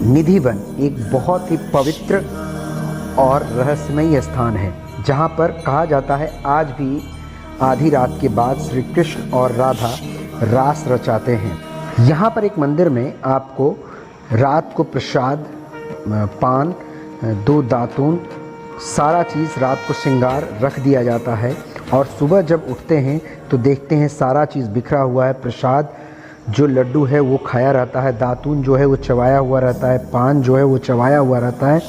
निधिवन एक बहुत ही पवित्र और रहस्यमयी स्थान है, जहाँ पर कहा जाता है आज भी आधी रात के बाद श्री कृष्ण और राधा रास रचाते हैं। यहाँ पर एक मंदिर में आपको रात को प्रसाद, पान, 2 दातून, सारा चीज़ रात को श्रृंगार रख दिया जाता है और सुबह जब उठते हैं तो देखते हैं सारा चीज़ बिखरा हुआ है। प्रसाद जो लड्डू है वो खाया रहता है, दातून जो है वो चबाया हुआ रहता है, पान जो है वो चबाया हुआ रहता है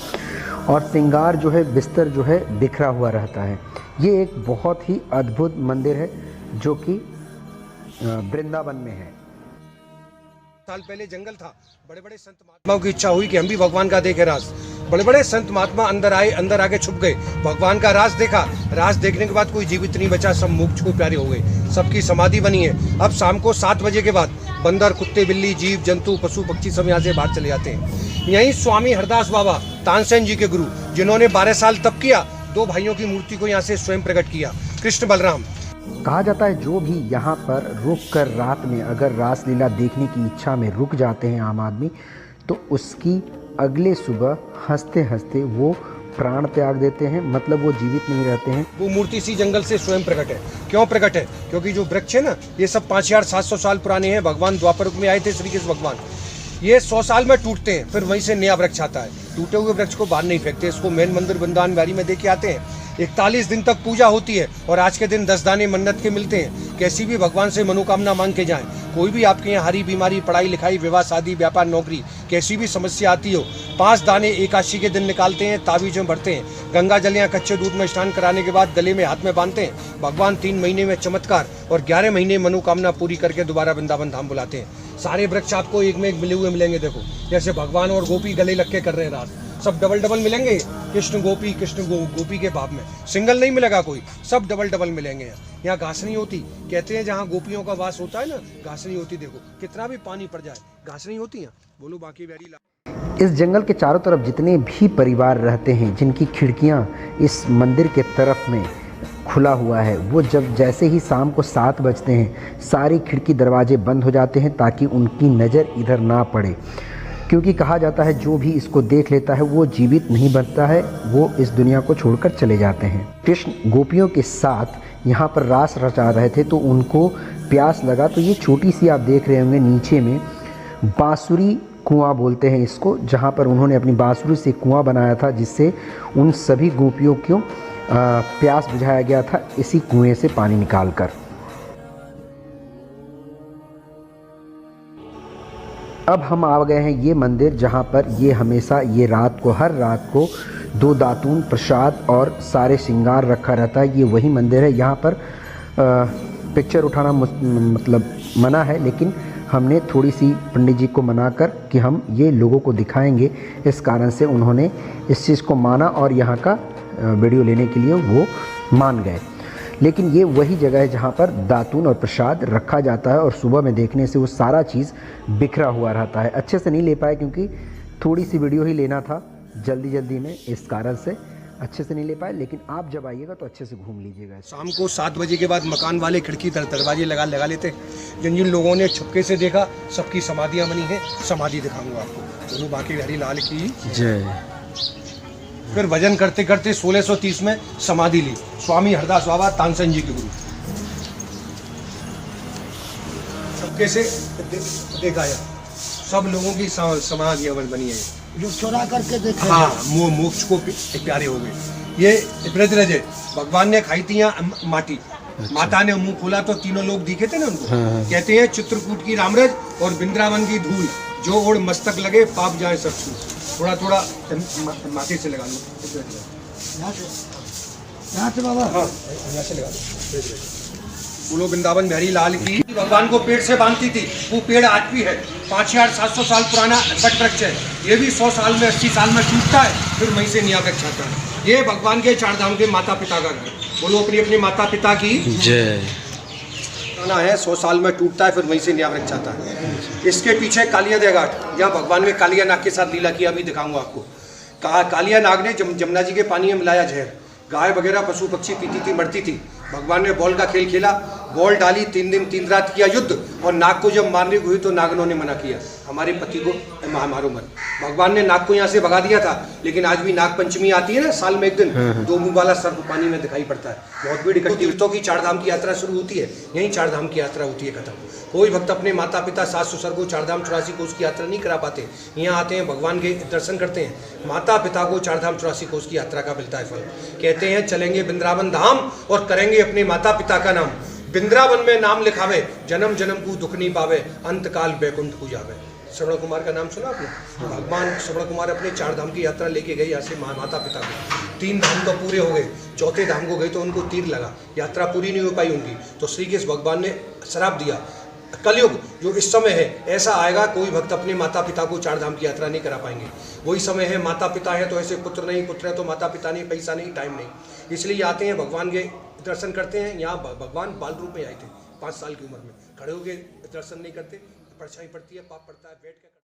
और श्रृंगार जो है, बिस्तर जो है बिखरा हुआ रहता है। ये एक बहुत ही अद्भुत मंदिर है जो कि वृंदावन में है। साल पहले जंगल था, बड़े बड़े संत महात्माओं की इच्छा हुई कि हम भी भगवान का देखें रास। बड़े बड़े संत महात्मा अंदर आए, अंदर आके छुप गए, भगवान का रास देखा। रास देखने के बाद कोई जीवित नहीं बचा, सब मोक्ष को प्यारे हो गए, सबकी समाधि बनी है। अब शाम को 7 बजे के बाद बंदर, कुत्ते, बिल्ली, जीव जंतु, पशु पक्षी सब यहाँ से बाहर चले जाते हैं। यही स्वामी हरदास बाबा तानसेन जी के गुरु, जिन्होंने 12 साल तप किया, 2 भाइयों की मूर्ति को यहाँ से स्वयं प्रकट किया, कृष्ण बलराम। कहा जाता है जो भी यहाँ पर रुक कर रात में अगर रासलीला देखने की इच्छा में रुक जाते हैं आम आदमी, तो उसकी अगले सुबह हंसते हंसते वो प्राण त्याग देते हैं, मतलब वो जीवित नहीं रहते हैं। वो मूर्ति इसी जंगल से स्वयं प्रकट है। क्यों प्रकट है? क्योंकि जो वृक्ष है ना, ये सब 5700 साल पुराने हैं। भगवान द्वापर युग में आए थे श्री कृष्ण भगवान। ये 100 साल में टूटते हैं, फिर वहीं से नया वृक्ष आता है। टूटे हुए वृक्ष को बाहर नहीं फेंकते, इसको मेन मंदिर वृंदावन बिहारी में देके आते हैं। 41 दिन तक पूजा होती है और आज के दिन 10 दाने मन्नत के मिलते हैं। कैसी भी भगवान से मनोकामना मांग के जाएं। कोई भी आपके यहाँ हरी बीमारी, पढ़ाई लिखाई, विवाह शादी, व्यापार, नौकरी, कैसी भी समस्या आती हो, 5 दाने एकादशी के दिन निकालते हैं, ताबीज में भरते हैं, गंगा जल या कच्चे दूध में स्नान कराने के बाद गले में हाथ में बांधते हैं। भगवान 3 महीने में चमत्कार और 11 महीने मनोकामना पूरी करके दोबारा वृंदावन धाम बुलाते हैं। सारे वृक्ष आपको एक में एक मिले हुए मिलेंगे। देखो जैसे भगवान और गोपी गले लग के कर रहे हैं रात, सब डबल डबल मिलेंगे। कृष्ण गोपी, कृष्ण गोपी के भाव में सिंगल नहीं मिलेगा कोई, सब डबल डबल मिलेंगे। यहाँ घास नहीं होती, कहते हैं जहाँ गोपियों का वास होता है ना, घास नहीं होती। देखो कितना भी पानी पड़ जाए, घास नहीं होती है। बोलो बाकी बिहारी। इस जंगल के चारों तरफ जितने भी परिवार रहते हैं, जिनकी खिड़कियाँ इस मंदिर के तरफ में खुला हुआ है, वो जब जैसे ही शाम को 7 बजते हैं, सारी खिड़की दरवाजे बंद हो जाते हैं ताकि उनकी नज़र इधर ना पड़े। क्योंकि कहा जाता है जो भी इसको देख लेता है वो जीवित नहीं बनता है, वो इस दुनिया को छोड़कर चले जाते हैं। कृष्ण गोपियों के साथ यहाँ पर रास रचा रहे थे तो उनको प्यास लगा, तो ये छोटी सी आप देख रहे होंगे नीचे में बांसुरी कुआं बोलते हैं इसको, जहाँ पर उन्होंने अपनी बांसुरी से कुआं बनाया था, जिससे उन सभी गोपियों को प्यास बुझाया गया था इसी कुएं से पानी निकालकर। अब हम आ गए हैं ये मंदिर जहाँ पर ये हमेशा ये रात को, हर रात को 2 दातून, प्रसाद और सारे श्रृंगार रखा रहता है। ये वही मंदिर है। यहाँ पर पिक्चर उठाना मतलब मना है, लेकिन हमने थोड़ी सी पंडित जी को मना कर कि हम ये लोगों को दिखाएंगे, इस कारण से उन्होंने इस चीज़ को माना और यहाँ का वीडियो लेने के लिए वो मान गए। लेकिन ये वही जगह है जहाँ पर दातून और प्रसाद रखा जाता है और सुबह में देखने से वो सारा चीज़ बिखरा हुआ रहता है। अच्छे से नहीं ले पाए क्योंकि थोड़ी सी वीडियो ही लेना था जल्दी में, इस कारण से अच्छे से नहीं ले पाए। लेकिन आप जब आइएगा तो अच्छे से घूम लीजिएगा। शाम को 7 बजे के बाद मकान वाले खिड़की दरवाजे लगा लेते हैं। जिन जिन लोगों ने छुपके से देखा सबकी समाधियाँ बनी हैं, समाधि दिखाऊंगा आपको। दोनों बाकी बिहारी लाल की जय। फिर भजन करते करते 1630 में समाधि ली स्वामी हरदास बाबा तानसेन जी के गुरु। सबके से देखा या सब लोगों की समाधियां बनी है जो चुरा करके देखे। हाँ, मोक्ष को प्यारे हो गए। ये ब्रजरज है, भगवान ने खाई थी यहाँ माटी। अच्छा। माता ने मुंह खोला तो तीनों लोग दिखे थे ना उनको। हाँ। कहते हैं चित्रकूट की रामरज और वृंदावन की धूल, जो ओढ़ मस्तक लगे पाप जाए सब छूट। थोड़ा थोड़ा माथे से लगा लो, यहाँ से बाबा। हाँ, यहाँ से लगा लो। बोलो वृंदावन बिहारी लाल की। भगवान को पेड़ से बांधती थी, वो पेड़ आज भी है। 5700 साल पुराना वट वृक्ष है। ये भी 100 साल में, 80 साल में टूटता है, फिर वहीं से नया वृक्ष आता है। ये भगवान के 4 धाम के माता पिता का घर। बोलो अपनी अपनी माता पिता की जय। है 100 साल में टूटता है, फिर वहीं से नया वृक्ष आता है। इसके पीछे कालिया देह घाट, जहाँ भगवान ने कालिया नाग के साथ लीला किया, अभी दिखाऊंगा आपको। कालिया नाग ने जमुना जी के पानी में मिलाया जहर। गाय वगैरह पशु पक्षी पीती थी, मरती थी। भगवान ने बॉल का खेल खेला, बॉल डाली, 3 दिन 3 रात किया युद्ध, और नाग को जब मारने को हुई तो नागनों ने मना किया, हमारे पति को मारो मत। भगवान ने नाग को यहाँ से भगा दिया था, लेकिन आज भी नाग पंचमी आती है ना साल में एक दिन, 2 मुंह वाला सर्प पानी में दिखाई पड़ता है, बहुत भीड़ इकट्ठी। तीर्थों की 4 धाम की यात्रा शुरू होती है, यहीं 4 धाम की यात्रा होती है खत्म। कोई भक्त अपने माता पिता सास ससुर को 4 धाम 84 कोस की यात्रा नहीं करा पाते, यहाँ आते हैं, भगवान के दर्शन करते हैं, माता पिता को 4 धाम 84 कोस की यात्रा का मिलता है फल। कहते हैं चलेंगे वृंदावन धाम और करेंगे अपने माता पिता का नाम, वृंदावन में नाम लिखावे, जन्म जन्म को दुख नहीं पावे, अंतकाल बैकुंठ को जावे। श्रवण कुमार का नाम सुना आपने? भगवान श्रवण कुमार अपने 4 धाम की यात्रा लेके गए यहाँ से माता पिता को, 3 धाम तो पूरे हो गए, 4थे धाम को गए तो उनको तीर लगा, यात्रा पूरी नहीं हो पाई उनकी, तो श्री कृष्ण भगवान ने श्राप दिया। कलयुग जो इस समय है ऐसा आएगा, कोई भक्त अपने माता पिता को 4 धाम की यात्रा नहीं करा पाएंगे। वही समय है, माता पिता है तो ऐसे पुत्र नहीं, पुत्र है तो माता पिता नहीं, पैसा नहीं, टाइम नहीं, इसलिए आते हैं भगवान के दर्शन करते हैं। यहाँ भगवान बाल रूप में आए थे, 5 साल की उम्र में, खड़े हो गए दर्शन नहीं करते, परछाई पड़ती है, पाप पड़ता है, बैठ के